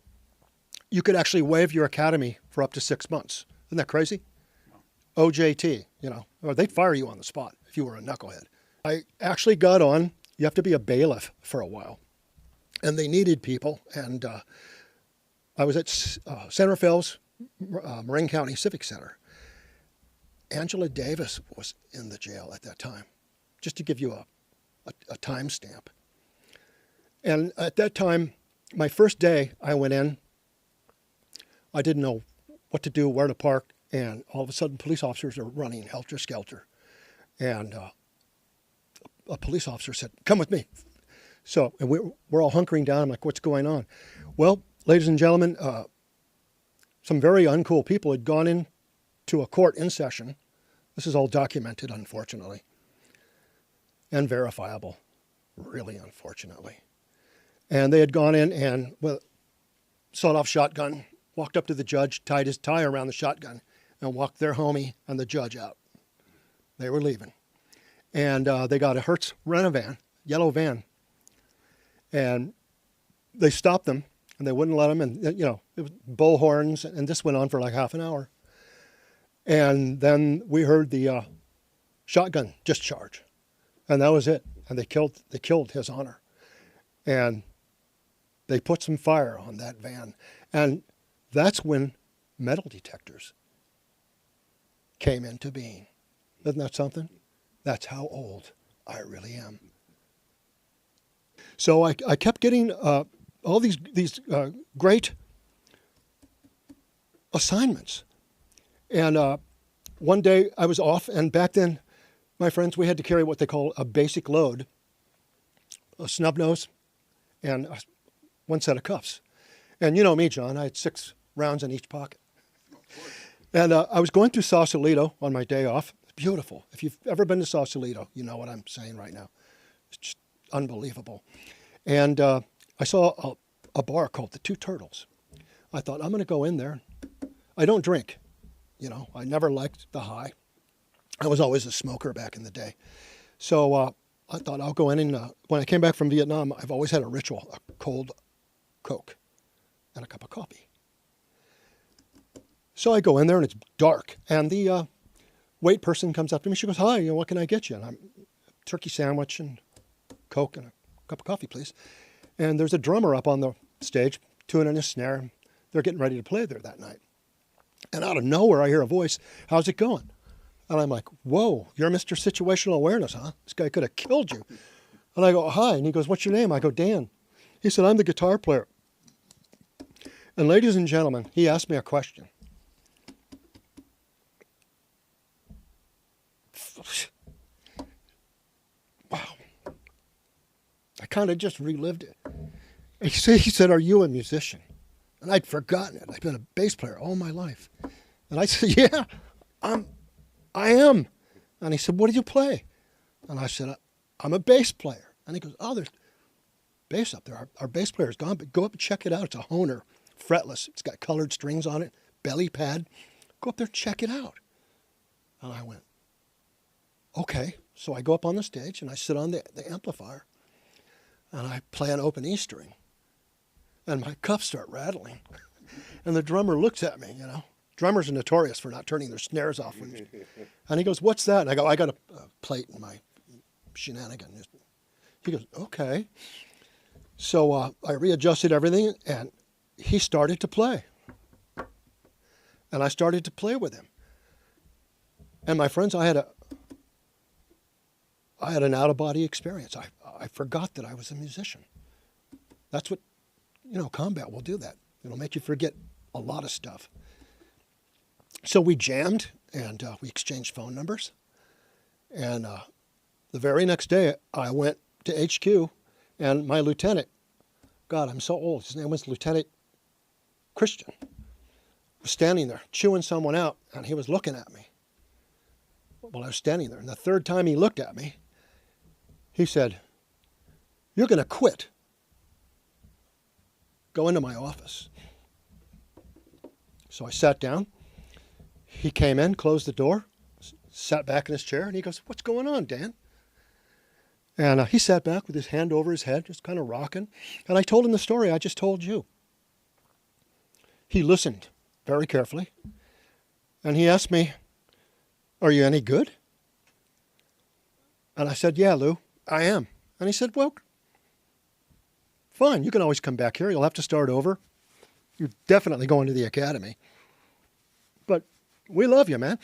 you could actually waive your academy for up to 6 months. Isn't that crazy? OJT, you know, or they'd fire you on the spot if you were a knucklehead. I actually got on, you have to be a bailiff for a while. And they needed people. And I was at San Rafael's Marin County Civic Center. Angela Davis was in the jail at that time, just to give you a time stamp. And at that time, my first day I went in, I didn't know what to do, where to park, and all of a sudden police officers are running helter-skelter. And a police officer said, come with me. So and we're all hunkering down. I'm like, what's going on? Well, ladies and gentlemen, some very uncool people had gone into a court in session. This is all documented, unfortunately, and verifiable, really unfortunately. And they had gone in and, with sawed-off shotgun, walked up to the judge, tied his tie around the shotgun, and walked their homie and the judge out. They were leaving. And they got a Hertz Rent-A-Van, yellow van. And they stopped them, and they wouldn't let them. And, you know, it was bullhorns, and this went on for like half an hour. And then we heard the shotgun discharge. And that was it. And they killed His Honor. And they put some fire on that van. And that's when metal detectors came into being. Isn't that something? That's how old I really am. So I kept getting all these great assignments. And one day I was off, and back then, my friends, we had to carry what they call a basic load, a snub nose, and one set of cuffs. And you know me, John, I had 6 rounds in each pocket. And I was going through Sausalito on my day off, It's beautiful. If you've ever been to Sausalito, you know what I'm saying right now. It's just unbelievable. And I saw a bar called the Two Turtles. I thought, I'm going to go in there. I don't drink. You know, I never liked the high. I was always a smoker back in the day. So I thought I'll go in and when I came back from Vietnam, I've always had a ritual, a cold Coke and a cup of coffee. So I go in there and it's dark. And the wait person comes up to me. She goes, hi, you know, what can I get you? And I'm turkey sandwich and Coke and a cup of coffee, please. And there's a drummer up on the stage tuning a snare. They're getting ready to play there that night. And out of nowhere, I hear a voice, how's it going? And I'm like, whoa, you're Mr. Situational Awareness, huh? This guy could have killed you. And I go, hi. And he goes, what's your name? I go, Dan. He said, I'm the guitar player. And ladies and gentlemen, he asked me a question. Wow. I kind of just relived it. He said, are you a musician? And I'd forgotten it. I've been a bass player all my life. And I said, yeah, I am. And he said, what do you play? And I said, I'm a bass player. And he goes, oh, there's bass up there. Our bass player's gone, but go up and check it out. It's a Hohner, fretless. It's got colored strings on it, belly pad. Go up there and check it out. And I went, okay. So I go up on the stage and I sit on the amplifier and I play an open E string. And my cuffs start rattling. And the drummer looks at me, you know. Drummers are notorious for not turning their snares off. And he goes, what's that? And I go, I got a plate in my shenanigan. He goes, okay. So I readjusted everything, and he started to play. And I started to play with him. And my friends, I had an out-of-body experience. I forgot that I was a musician. That's what, you know, combat will do that. It'll make you forget a lot of stuff. So we jammed, and we exchanged phone numbers. And the very next day, I went to HQ, and my lieutenant, God, I'm so old, his name was Lieutenant Christian, was standing there chewing someone out, and he was looking at me while I was standing there. And the third time he looked at me, he said, you're going to quit. Go into my office. So I sat down. He came in, closed the door, sat back in his chair, and he goes, what's going on, Dan? And he sat back with his hand over his head, just kind of rocking. And I told him the story I just told you. He listened very carefully. And he asked me, are you any good? And I said, yeah, Lou, I am. And he said, well, fine, you can always come back here. You'll have to start over. You're definitely going to the academy. But we love you, man.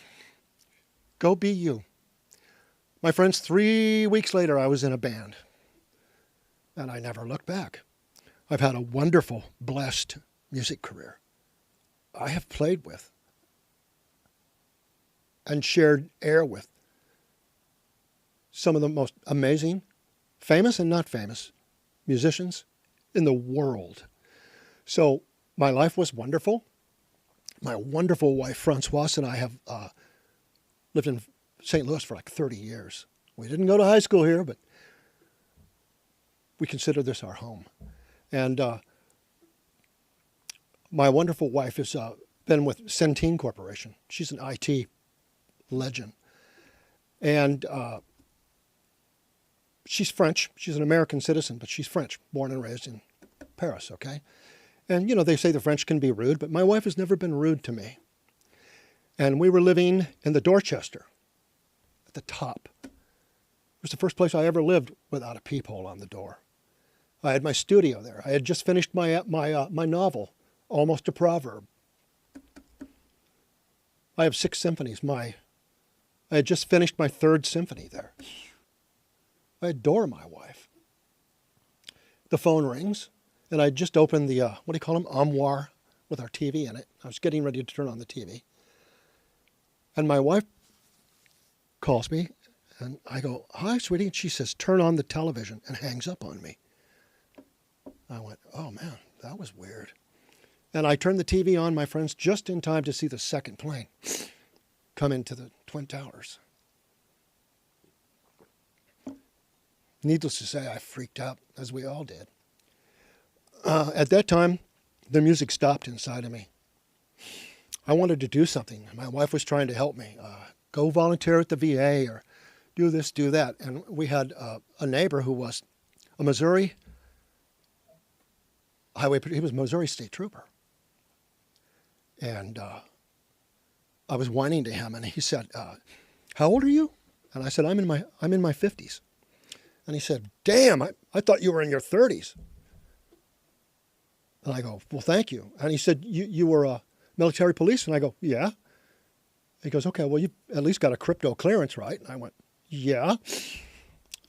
Go be you. My friends, 3 weeks later, I was in a band. And I never looked back. I've had a wonderful, blessed music career. I have played with and shared air with some of the most amazing, famous and not famous, musicians in the world. So my life was wonderful. My wonderful wife, Francoise, and I have lived in St. Louis for like 30 years. We didn't go to high school here, but we consider this our home. And my wonderful wife has been with Centene Corporation. She's an IT legend. And she's French. She's an American citizen, but she's French, born and raised in Paris, okay? And, you know, they say the French can be rude, but my wife has never been rude to me. And we were living in the Dorchester at the top. It was the first place I ever lived without a peephole on the door. I had my studio there. I had just finished my novel, Almost a Proverb. I have 6 symphonies. I had just finished my 3rd symphony there. I adore my wife. The phone rings, and I just opened the, what do you call them, armoire with our TV in it. I was getting ready to turn on the TV. And my wife calls me, and I go, hi, sweetie. And she says, turn on the television, and hangs up on me. I went, oh, man, that was weird. And I turned the TV on, my friends, just in time to see the second plane come into the Twin Towers. needless to say, I freaked out, as we all did. At that time, the music stopped inside of me. I wanted to do something. My wife was trying to help me. Go volunteer at the VA or do this, do that. And we had a neighbor who was a Missouri highway, he was a Missouri State Trooper. And I was whining to him, and he said, how old are you? And I said, I'm in my 50s. And he said, damn, I thought you were in your 30s. And I go, well, thank you. And he said, you were a military police? And I go, yeah. He goes, okay, well, you at least got a crypto clearance, right? And I went, yeah.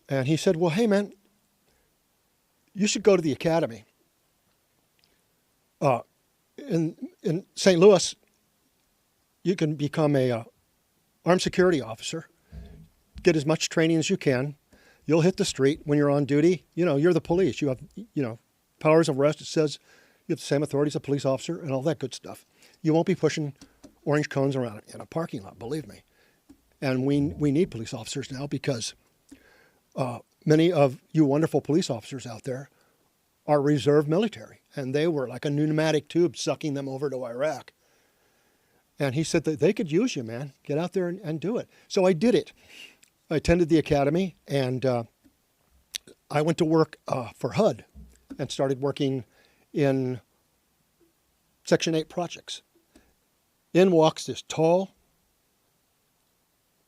And he said, well, hey, man, you should go to the academy. In St. Louis, you can become a armed security officer, get as much training as you can. You'll hit the street when you're on duty. You know, you're the police. You have, powers of arrest. It says you have the same authority as a police officer and all that good stuff. You won't be pushing orange cones around in a parking lot, believe me. And we need police officers now because many of you wonderful police officers out there are reserve military. And they were like a pneumatic tube sucking them over to Iraq. And he said that they could use you, man. Get out there and do it. So I did it. I attended the academy, and I went to work for HUD and started working in Section 8 projects. In walks this tall,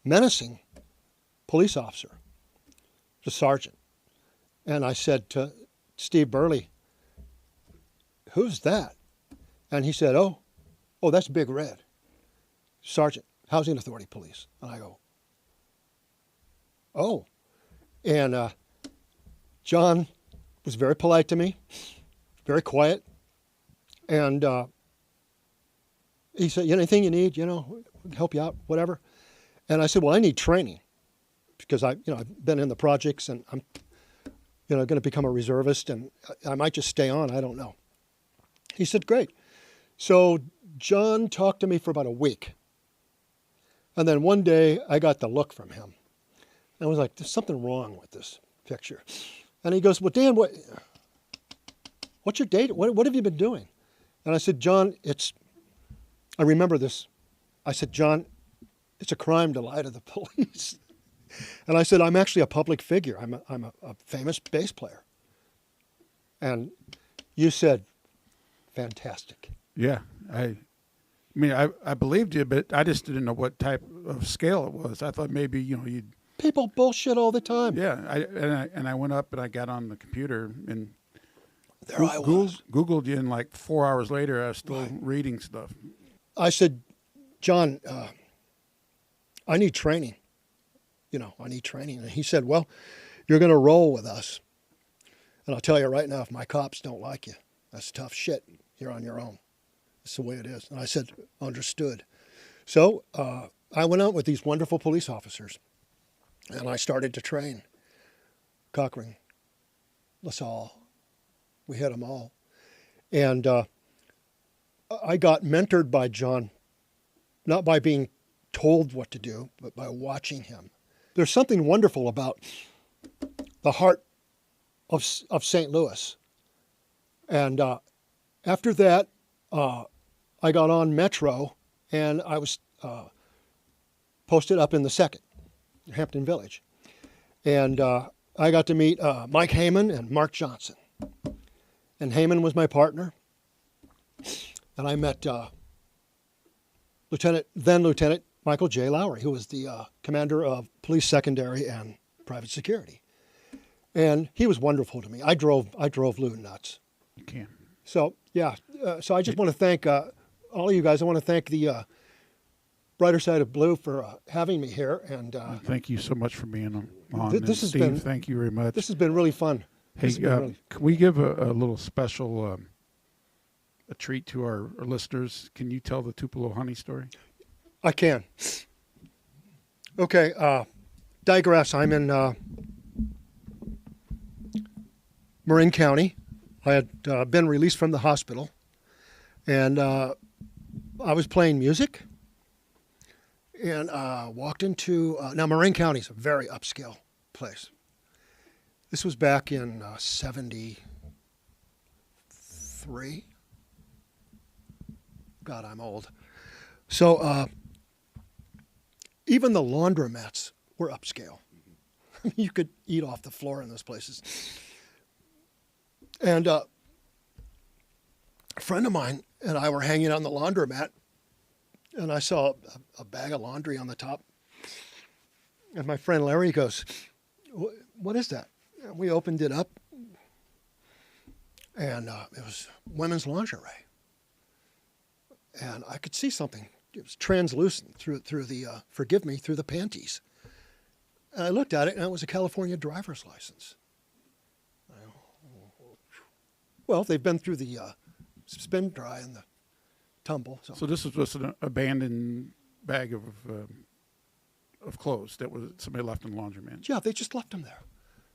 menacing police officer, the sergeant. And I said to Steve Burley, who's that? And he said, oh, that's Big Red, Sergeant, Housing Authority Police. And I go, oh. And John was very polite to me, very quiet. And he said, anything you need, help you out, whatever. And I said, well, I need training because I've been in the projects and I'm, going to become a reservist and I might just stay on. I don't know. He said, great. So John talked to me for about a week. And then one day I got the look from him. And I was like, there's something wrong with this picture. And he goes, well, Dan, what's your date? What have you been doing? And I said, John, I remember this. I said, John, it's a crime to lie to the police. And I said, I'm actually a public figure. I'm a famous bass player. And you said, fantastic. Yeah, I believed you, but I just didn't know what type of scale it was. I thought maybe you'd. People bullshit all the time. Yeah, I went up and I got on the computer and there I was. Googled you, and like 4 hours later, I was still reading stuff. I said, John, I need training. I need training. And he said, well, you're going to roll with us. And I'll tell you right now, if my cops don't like you, that's tough shit. You're on your own. That's the way it is. And I said, understood. So I went out with these wonderful police officers, and I started to train. Cochran, LaSalle, we hit them all. And I got mentored by John, not by being told what to do, but by watching him. There's something wonderful about the heart of St. Louis. And after that, I got on Metro, and I was posted up in the 2nd, Hampton Village. And I got to meet Mike Heyman and Mark Johnson. And Heyman was my partner. And I met Lieutenant Michael J. Lowry, who was the commander of police secondary and private security. And he was wonderful to me. I drove Lou nuts. You can. So, yeah. So I just want to thank all of you guys. I want to thank the Brighter Side of Blue for having me here. And thank you so much for being on. This has Steve, been, thank you very much. This has been really fun. Hey, can we give a little special a treat to our listeners? Can you tell the Tupelo honey story? I can. Okay. Digress. I'm in Marin County. I had been released from the hospital, and I was playing music, and walked into now Marin County is a very upscale place, This was back in 73. God, I'm old. So even the laundromats were upscale. You could eat off the floor in those places. And a friend of mine and I were hanging out on the laundromat, and I saw a bag of laundry on the top. And my friend Larry goes, "What is that?" And we opened it up, and it was women's lingerie. And I could see something. It was translucent through the forgive me, through the panties. And I looked at it, and it was a California driver's license. Well, they've been through the spin dry and the tumble. So this was just an abandoned bag of clothes that was somebody left in the laundromat. Yeah, they just left them there.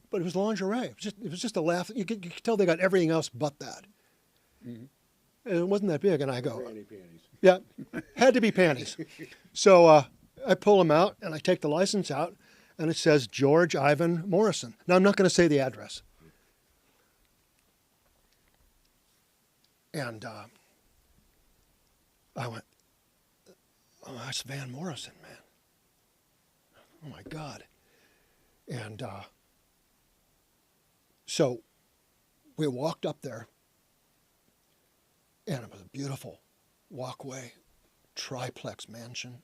But it was lingerie. It was just a laugh. You could tell they got everything else but that. Mm-hmm. And it wasn't that big. And I go, Panties. Yeah, had to be panties. So I pull them out, and I take the license out, and it says George Ivan Morrison. Now, I'm not going to say the address. And I went, "Oh, that's Van Morrison, man. Oh, my God." And so we walked up there, and it was a beautiful walkway, triplex mansion,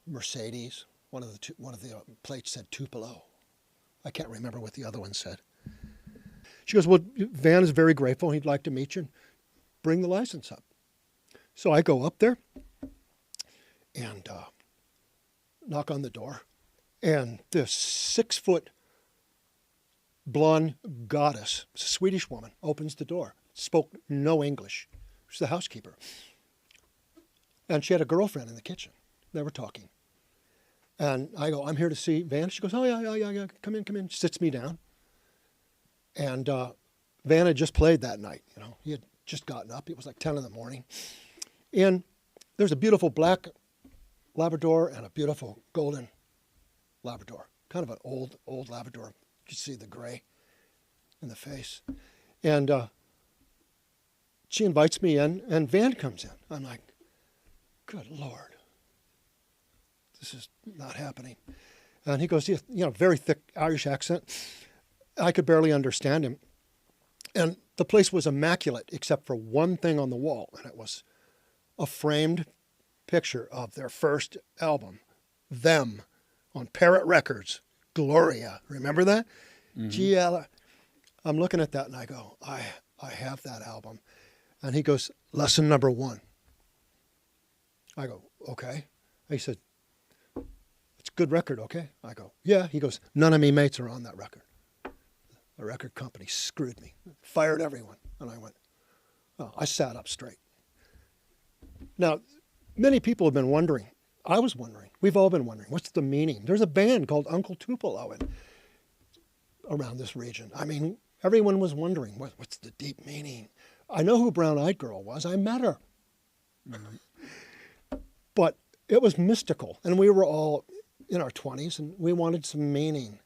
Mercedes. One of the plates said Tupelo. I can't remember what the other one said. She goes, "Well, Van is very grateful. He'd like to meet you and bring the license up." So I go up there and knock on the door, and this 6-foot blonde goddess, a Swedish woman, opens the door. Spoke no English. She was the housekeeper. And she had a girlfriend in the kitchen. They were talking. And I go, "I'm here to see Van." She goes, "Oh, yeah. Come in. She sits me down. And Van had just played that night. You know, he had just gotten up. It was like 10 in the morning. And there's a beautiful black Labrador and a beautiful golden Labrador. Kind of an old Labrador. You can see the gray in the face. And she invites me in, and Van comes in. I'm like, "Good Lord, this is not happening." And he goes, very thick Irish accent. I could barely understand him. And the place was immaculate except for one thing on the wall, and it was a framed picture of their first album, Them, on Parrot Records, Gloria. Remember that? Mm-hmm. GL. I'm looking at that, and I go, I have that album. And he goes, "Lesson number 1. I go, "Okay." He said, "It's a good record, okay?" I go, "Yeah." He goes, "None of me mates are on that record. The record company screwed me, fired everyone." And I went, oh, I sat up straight. Now, many people have been wondering. I was wondering. We've all been wondering. What's the meaning? There's a band called Uncle Tupelo around this region. I mean, everyone was wondering, what's the deep meaning? I know who Brown Eyed Girl was. I met her. Mm-hmm. But it was mystical. And we were all in our 20s, and we wanted some meaning.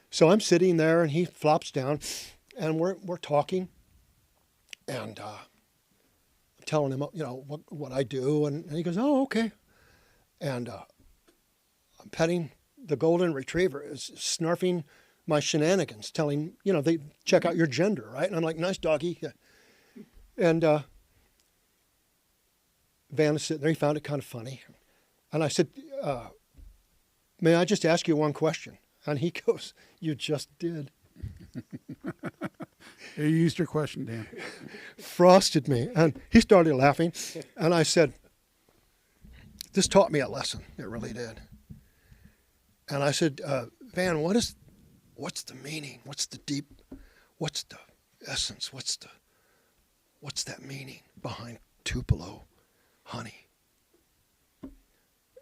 So I'm sitting there, and he flops down, and we're talking, and I'm telling him, what I do, and he goes, "Oh, okay." And I'm petting the golden retriever, is snarfing my shenanigans, telling, they check out your gender, right? And I'm like, "Nice doggy." Yeah. And Van is sitting there. He found it kind of funny. And I said, "May I just ask you one question?" And he goes, "You just did." You used your question, Dan. Frosted me. And he started laughing. And I said, "This taught me a lesson." It really did. And I said, "Van, what's the meaning? What's the essence? What's that meaning behind Tupelo, honey?"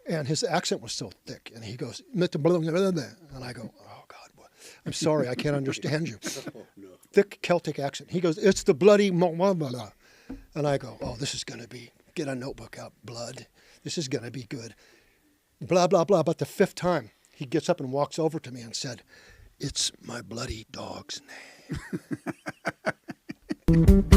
And his accent was so thick, and he goes, and I go, "Oh, God, I'm sorry, I can't understand you." Oh, no. Thick Celtic accent. He goes, "It's the bloody and I go, "Oh, this is going to be, get a notebook out, blood. This is going to be good." Blah, blah, blah. But the 5th time, he gets up and walks over to me and said, It's my bloody dog's name.